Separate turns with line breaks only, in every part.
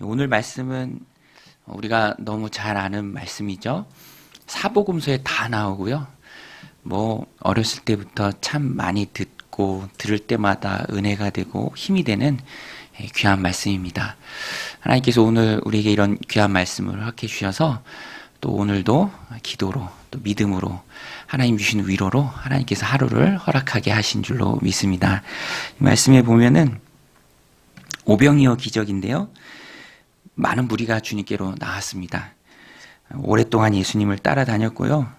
오늘 말씀은 우리가 너무 잘 아는 말씀이죠. 사복음서에 다 나오고요. 어렸을 때부터 참 많이 듣고 들을 때마다 은혜가 되고 힘이 되는 귀한 말씀입니다. 하나님께서 오늘 우리에게 이런 귀한 말씀을 허락해 주셔서 또 오늘도 기도로 또 믿음으로 하나님 주신 위로로 하나님께서 하루를 허락하게 하신 줄로 믿습니다. 이 말씀에 보면은 오병이어 기적인데요. 많은 무리가 주님께로 나왔습니다. 오랫동안 예수님을 따라다녔고요.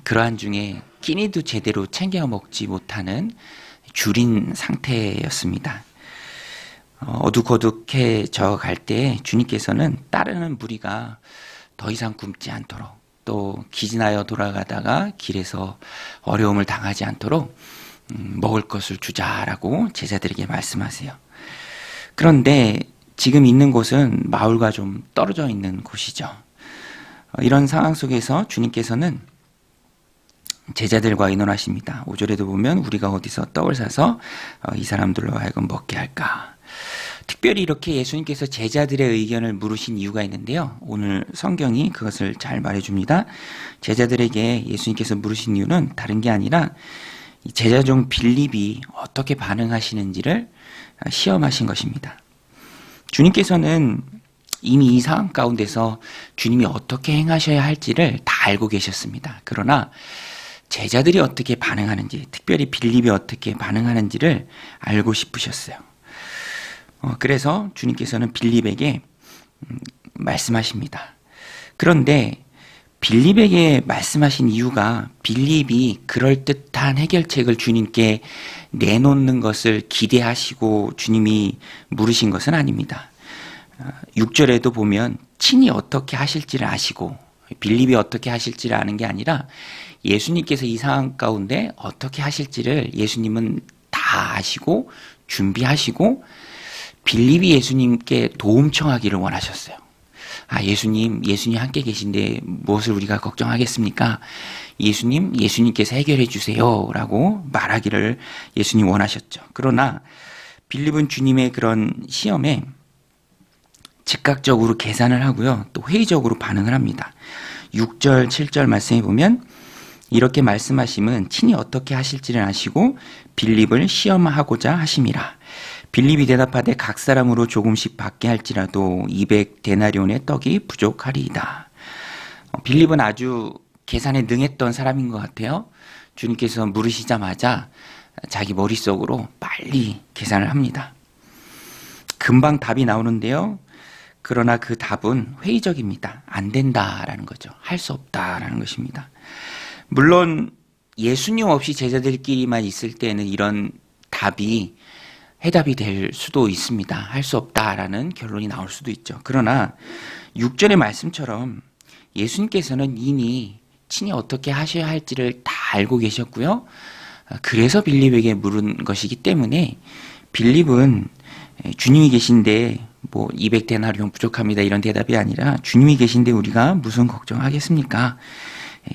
그러한 중에 끼니도 제대로 챙겨 먹지 못하는 줄인 상태였습니다. 어둑어둑해져 갈 때 주님께서는 따르는 무리가 더 이상 굶지 않도록 또 기진하여 돌아가다가 길에서 어려움을 당하지 않도록 먹을 것을 주자라고 제자들에게 말씀하세요. 그런데 지금 있는 곳은 마을과 좀 떨어져 있는 곳이죠. 이런 상황 속에서 주님께서는 제자들과 의논하십니다. 5절에도 보면 우리가 어디서 떡을 사서 이 사람들로 하여금 먹게 할까. 특별히 이렇게 예수님께서 제자들의 의견을 물으신 이유가 있는데요. 오늘 성경이 그것을 잘 말해줍니다. 제자들에게 예수님께서 물으신 이유는 다른 게 아니라 제자 중 빌립이 어떻게 반응하시는지를 시험하신 것입니다. 주님께서는 이미 이 상황 가운데서 주님이 어떻게 행하셔야 할지를 다 알고 계셨습니다. 그러나 제자들이 어떻게 반응하는지, 특별히 빌립이 어떻게 반응하는지를 알고 싶으셨어요. 그래서 주님께서는 빌립에게 말씀하십니다. 그런데 빌립에게 말씀하신 이유가 빌립이 그럴듯한 해결책을 주님께 내놓는 것을 기대하시고 주님이 물으신 것은 아닙니다. 6절에도 보면 친히 어떻게 하실지를 아시고 빌립이 어떻게 하실지를 아는 게 아니라 예수님께서 이 상황 가운데 어떻게 하실지를 예수님은 다 아시고 준비하시고 빌립이 예수님께 도움 청하기를 원하셨어요. 예수님 함께 계신데 무엇을 우리가 걱정하겠습니까? 예수님께서 해결해 주세요 라고 말하기를 예수님 원하셨죠. 그러나 빌립은 주님의 그런 시험에 즉각적으로 계산을 하고요. 또 회의적으로 반응을 합니다. 6절, 7절 말씀해 보면 이렇게 말씀하심은 친히 어떻게 하실지를 아시고 빌립을 시험하고자 하심이라. 빌립이 대답하되 각 사람으로 조금씩 받게 할지라도 200데나리온의 떡이 부족하리이다. 빌립은 아주 계산에 능했던 사람인 것 같아요. 주님께서 물으시자마자 자기 머릿속으로 빨리 계산을 합니다. 금방 답이 나오는데요. 그러나 그 답은 회의적입니다. 안 된다라는 거죠. 할 수 없다라는 것입니다. 물론 예수님 없이 제자들끼리만 있을 때는 이런 답이 해답이 될 수도 있습니다. 할 수 없다라는 결론이 나올 수도 있죠. 그러나 6절의 말씀처럼 예수님께서는 이미 친히 어떻게 하셔야 할지를 다 알고 계셨고요. 그래서 빌립에게 물은 것이기 때문에 빌립은 주님이 계신데 200데나리온 부족합니다 이런 대답이 아니라 주님이 계신데 우리가 무슨 걱정하겠습니까?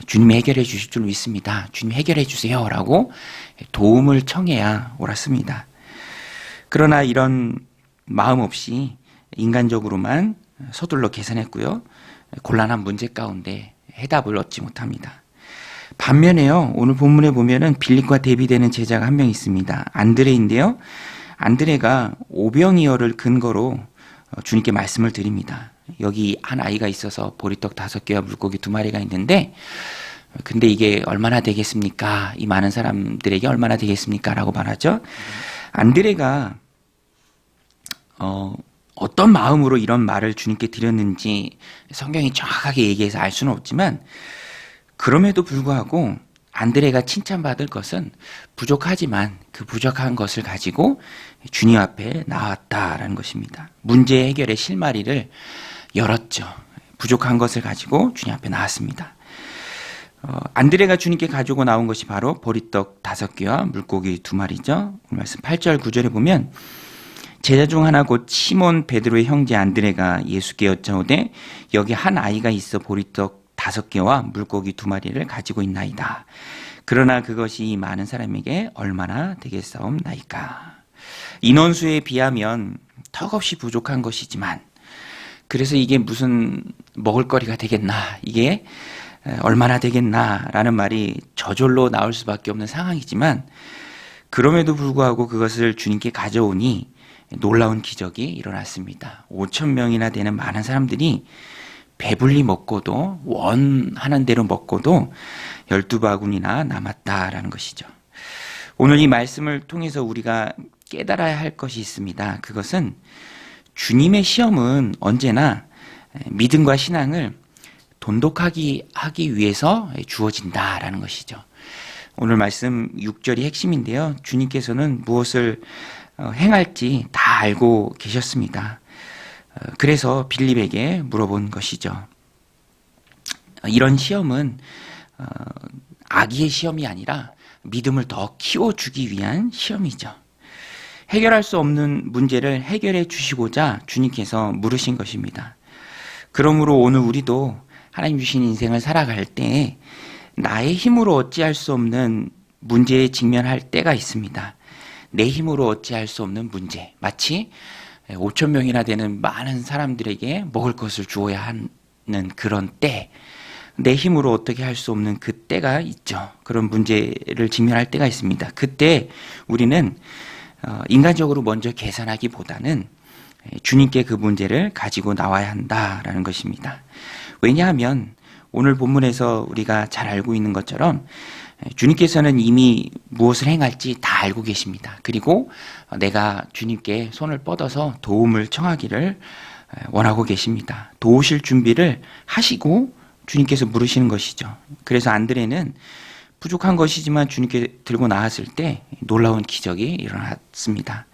주님이 해결해 주실 줄 믿습니다. 주님 해결해 주세요 라고 도움을 청해야 옳았습니다. 그러나 이런 마음 없이 인간적으로만 서둘러 계산했고요. 곤란한 문제 가운데 해답을 얻지 못합니다. 반면에요. 오늘 본문에 보면은 빌립과 대비되는 제자가 한 명 있습니다. 안드레인데요. 안드레가 오병이어를 근거로 주님께 말씀을 드립니다. 여기 한 아이가 있어서 보리떡 5개와 물고기 2마리가 있는데 근데 이게 얼마나 되겠습니까? 이 많은 사람들에게 얼마나 되겠습니까? 라고 말하죠. 안드레가 어떤 마음으로 이런 말을 주님께 드렸는지 성경이 정확하게 얘기해서 알 수는 없지만 그럼에도 불구하고 안드레가 칭찬받을 것은 부족하지만 그 부족한 것을 가지고 주님 앞에 나왔다라는 것입니다. 문제 해결의 실마리를 열었죠. 부족한 것을 가지고 주님 앞에 나왔습니다. 안드레가 주님께 가지고 나온 것이 바로 보리떡 5개와 물고기 2마리죠. 말씀 8절 9절에 보면 제자 중 하나 곧 시몬 베드로의 형제 안드레가 예수께 여짜오되 여기 한 아이가 있어 보리떡 5개와 물고기 2마리를 가지고 있나이다. 그러나 그것이 많은 사람에게 얼마나 되겠사옵나이까. 인원수에 비하면 턱없이 부족한 것이지만 그래서 이게 무슨 먹을거리가 되겠나, 이게 얼마나 되겠나라는 말이 저절로 나올 수밖에 없는 상황이지만, 그럼에도 불구하고 그것을 주님께 가져오니 놀라운 기적이 일어났습니다. 5천 명이나 되는 많은 사람들이 배불리 먹고도, 원하는 대로 먹고도 12바구니나 남았다라는 것이죠. 오늘 이 말씀을 통해서 우리가 깨달아야 할 것이 있습니다. 그것은 주님의 시험은 언제나 믿음과 신앙을 돈독하게 하기 위해서 주어진다라는 것이죠. 오늘 말씀 6절이 핵심인데요. 주님께서는 무엇을 행할지 다 알고 계셨습니다. 그래서 빌립에게 물어본 것이죠. 이런 시험은 악의의 시험이 아니라 믿음을 더 키워주기 위한 시험이죠. 해결할 수 없는 문제를 해결해 주시고자 주님께서 물으신 것입니다. 그러므로 오늘 우리도 하나님 주신 인생을 살아갈 때 나의 힘으로 어찌할 수 없는 문제에 직면할 때가 있습니다. 내 힘으로 어찌할 수 없는 문제, 마치 5천 명이나 되는 많은 사람들에게 먹을 것을 주어야 하는 그런 때, 내 힘으로 어떻게 할 수 없는 그 때가 있죠. 그런 문제를 직면할 때가 있습니다. 그때 우리는 인간적으로 먼저 계산하기보다는 주님께 그 문제를 가지고 나와야 한다라는 것입니다. 왜냐하면 오늘 본문에서 우리가 잘 알고 있는 것처럼 주님께서는 이미 무엇을 행할지 다 알고 계십니다. 그리고 내가 주님께 손을 뻗어서 도움을 청하기를 원하고 계십니다. 도우실 준비를 하시고 주님께서 물으시는 것이죠. 그래서 안드레는 부족한 것이지만 주님께 들고 나왔을 때 놀라운 기적이 일어났습니다.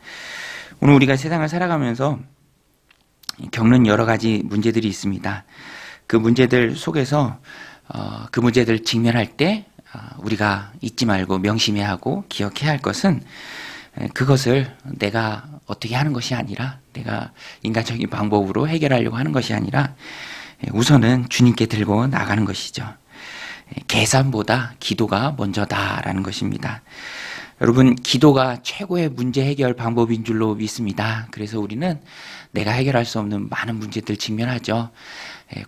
오늘 우리가 세상을 살아가면서 겪는 여러 가지 문제들이 있습니다. 그 문제들 속에서 그 문제들 직면할 때 우리가 잊지 말고 명심해야 하고 기억해야 할 것은, 그것을 내가 어떻게 하는 것이 아니라, 내가 인간적인 방법으로 해결하려고 하는 것이 아니라 우선은 주님께 들고 나가는 것이죠. 계산보다 기도가 먼저다라는 것입니다. 여러분, 기도가 최고의 문제 해결 방법인 줄로 믿습니다. 그래서 우리는 내가 해결할 수 없는 많은 문제들 직면하죠.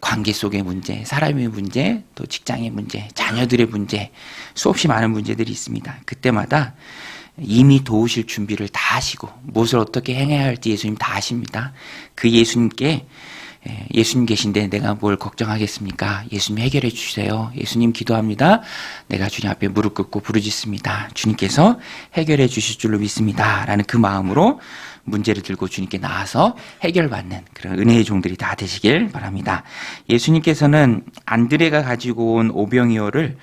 관계 속의 문제, 사람의 문제, 또 직장의 문제, 자녀들의 문제, 수없이 많은 문제들이 있습니다. 그때마다 이미 도우실 준비를 다 하시고 무엇을 어떻게 행해야 할지 예수님 다 아십니다. 그 예수님께, 예수님 계신데 내가 뭘 걱정하겠습니까? 예수님 해결해 주세요. 예수님 기도합니다. 내가 주님 앞에 무릎 꿇고 부르짖습니다. 주님께서 해결해 주실 줄로 믿습니다. 라는 그 마음으로 문제를 들고 주님께 나와서 해결받는 그런 은혜의 종들이 다 되시길 바랍니다. 예수님께서는 안드레가 가지고 온 오병이어를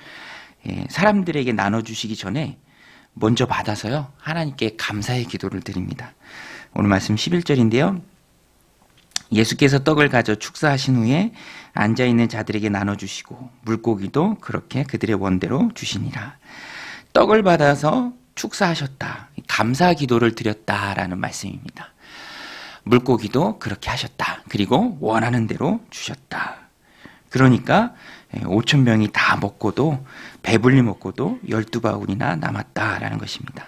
사람들에게 나눠주시기 전에 먼저 받아서요, 하나님께 감사의 기도를 드립니다. 오늘 말씀 11절인데요. 예수께서 떡을 가져 축사하신 후에 앉아있는 자들에게 나눠주시고 물고기도 그렇게 그들의 원대로 주시니라. 떡을 받아서 축사하셨다. 감사 기도를 드렸다라는 말씀입니다. 물고기도 그렇게 하셨다. 그리고 원하는 대로 주셨다. 그러니까 5천 명이 다 먹고도, 배불리 먹고도 12바구니나 남았다라는 것입니다.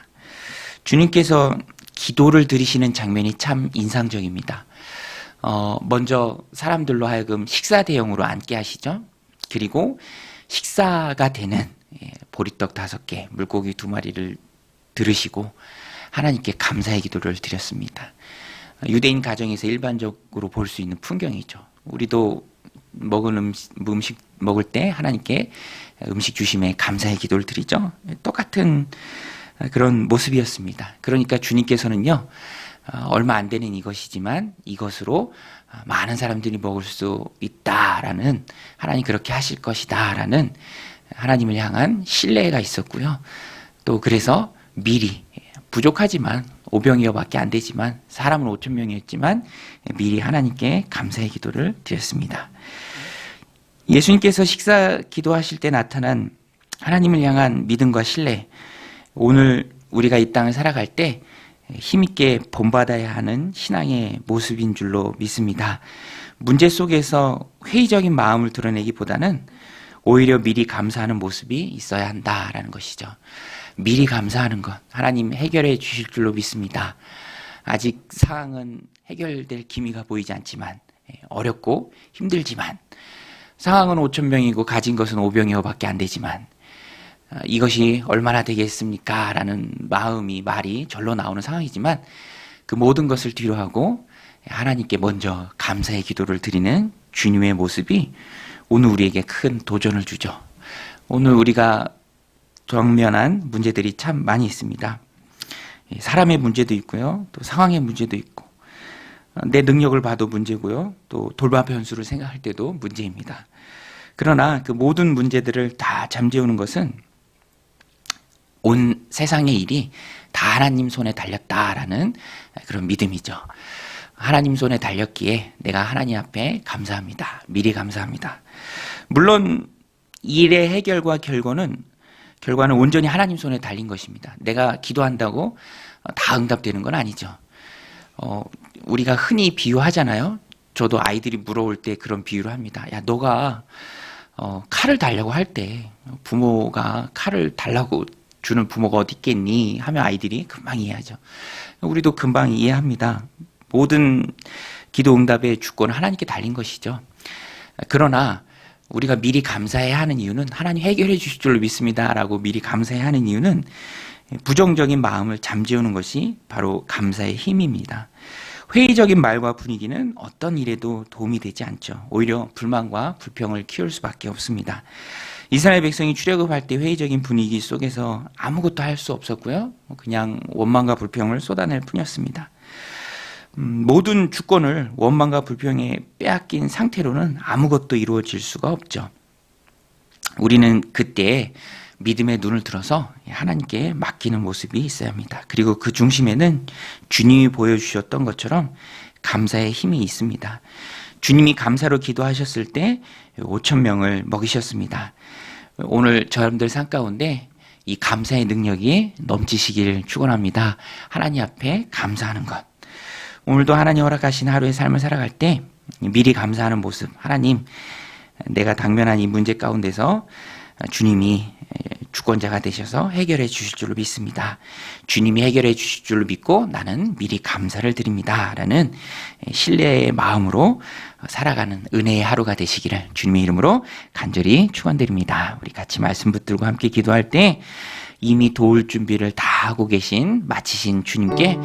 주님께서 기도를 드리시는 장면이 참 인상적입니다. 먼저 사람들로 하여금 식사 대용으로 앉게 하시죠. 그리고 식사가 되는 보리떡 5개, 물고기 2마리를 들으시고 하나님께 감사의 기도를 드렸습니다. 유대인 가정에서 일반적으로 볼 수 있는 풍경이죠. 우리도 먹은 음식 먹을 때 하나님께 음식 주심에 감사의 기도를 드리죠. 똑같은 그런 모습이었습니다. 그러니까 주님께서는요, 얼마 안 되는 이것이지만 이것으로 많은 사람들이 먹을 수 있다라는, 하나님 그렇게 하실 것이다라는 하나님을 향한 신뢰가 있었고요. 또 그래서 미리, 부족하지만 5병이어밖에 안 되지만 사람은 5천 명이었지만 미리 하나님께 감사의 기도를 드렸습니다. 예수님께서 식사 기도하실 때 나타난 하나님을 향한 믿음과 신뢰, 오늘 우리가 이 땅을 살아갈 때 힘있게 본받아야 하는 신앙의 모습인 줄로 믿습니다. 문제 속에서 회의적인 마음을 드러내기보다는 오히려 미리 감사하는 모습이 있어야 한다라는 것이죠. 미리 감사하는 것, 하나님 해결해 주실 줄로 믿습니다. 아직 상황은 해결될 기미가 보이지 않지만 어렵고 힘들지만 상황은 5,000병이고 가진 것은 5병이어밖에 안 되지만 이것이 얼마나 되겠습니까? 라는 말이 절로 나오는 상황이지만 그 모든 것을 뒤로하고 하나님께 먼저 감사의 기도를 드리는 주님의 모습이 오늘 우리에게 큰 도전을 주죠. 오늘 우리가 당면한 문제들이 참 많이 있습니다. 사람의 문제도 있고요. 또 상황의 문제도 있고 내 능력을 봐도 문제고요. 또 돌발 변수를 생각할 때도 문제입니다. 그러나 그 모든 문제들을 다 잠재우는 것은 온 세상의 일이 다 하나님 손에 달렸다라는 그런 믿음이죠. 하나님 손에 달렸기에 내가 하나님 앞에 감사합니다. 미리 감사합니다. 물론 일의 해결과 결과는 온전히 하나님 손에 달린 것입니다. 내가 기도한다고 다 응답되는 건 아니죠. 우리가 흔히 비유하잖아요. 저도 아이들이 물어올 때 그런 비유를 합니다. 야, 너가 칼을 달라고 할 때 부모가 칼을 달라고 주는 부모가 어디 있겠니? 하면 아이들이 금방 이해하죠. 우리도 금방 이해합니다. 모든 기도 응답의 주권은 하나님께 달린 것이죠. 그러나 우리가 미리 감사해야 하는 이유는 하나님 해결해 주실 줄로 믿습니다 라고 미리 감사해야 하는 이유는 부정적인 마음을 잠재우는 것이 바로 감사의 힘입니다. 회의적인 말과 분위기는 어떤 일에도 도움이 되지 않죠. 오히려 불만과 불평을 키울 수밖에 없습니다. 이스라엘 백성이 출애굽할 때 회의적인 분위기 속에서 아무것도 할 수 없었고요. 그냥 원망과 불평을 쏟아낼 뿐이었습니다. 모든 주권을 원망과 불평에 빼앗긴 상태로는 아무것도 이루어질 수가 없죠. 우리는 그때 믿음의 눈을 들어서 하나님께 맡기는 모습이 있어야 합니다. 그리고 그 중심에는 주님이 보여주셨던 것처럼 감사의 힘이 있습니다. 주님이 감사로 기도하셨을 때 5,000명을 먹이셨습니다. 오늘 저여러분들 삶 가운데 이 감사의 능력이 넘치시길 축원합니다. 하나님 앞에 감사하는 것. 오늘도 하나님 허락하신 하루의 삶을 살아갈 때 미리 감사하는 모습. 하나님, 내가 당면한 이 문제 가운데서 주님이 주권자가 되셔서 해결해 주실 줄로 믿습니다. 주님이 해결해 주실 줄로 믿고 나는 미리 감사를 드립니다. 라는 신뢰의 마음으로 살아가는 은혜의 하루가 되시기를 주님의 이름으로 간절히 축원드립니다. 우리 같이 말씀 붙들고 함께 기도할 때 이미 도울 준비를 다 하고 계신 마치신 주님께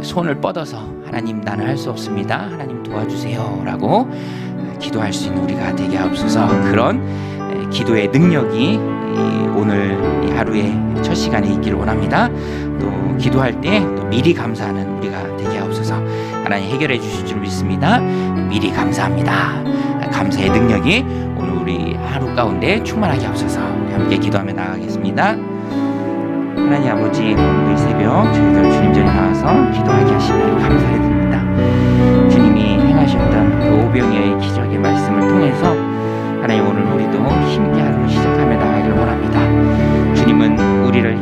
손을 뻗어서 하나님 나는 할 수 없습니다. 하나님 도와주세요. 라고 기도할 수 있는 우리가 되게 하옵소서. 그런 기도의 능력이 오늘 이 하루의 첫 시간에 있기를 원합니다. 또 기도할 때 또 미리 감사하는 우리가 되게 하옵소서. 하나님 해결해 주실 줄 믿습니다. 미리 감사합니다. 감사의 능력이 오늘 우리 하루 가운데 충만하게 하옵소서. 우리 함께 기도하며 나아가겠습니다. 하나님 아버지, 오늘 이 새벽 저희들 주님 전에 나와서 기도하게 하시길 감사를 드립니다. 주님이 행하셨던 그 오병이어의 기적의 말씀을 통해서 하나님 오늘 우리도 힘있게 하루를 시작하며 나가기를 원합니다. 주님은 우리를